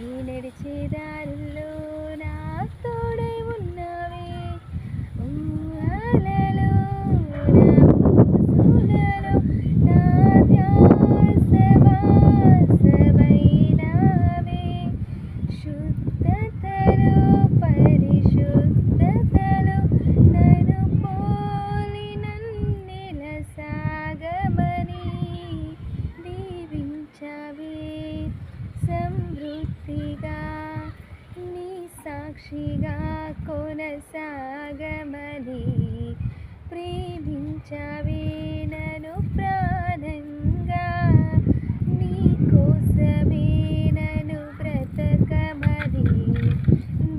నీ నడిచే దారుల్లో నా తోడై ఉన్నావే. ఊహలలో నా ఊసులలో నా ధ్యాస వాసమైనావే. శుద్ధతలో పరిశుద్ధతలో నన్ను పోలి నన్నెల సాగమని దీవించావే. సమృద్ధిగా నీ సాక్షిగా కొనసాగమని ప్రేమించావే నన్ను ప్రాణంగా. నీ కోసమే నన్ను బ్రతకమని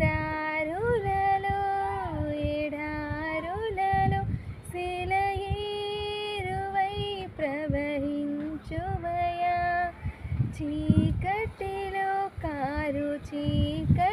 దారులలో ఎడారులలో సెలయేరువై ప్రవహించుమయా. చీకటిలో కారు చీకటి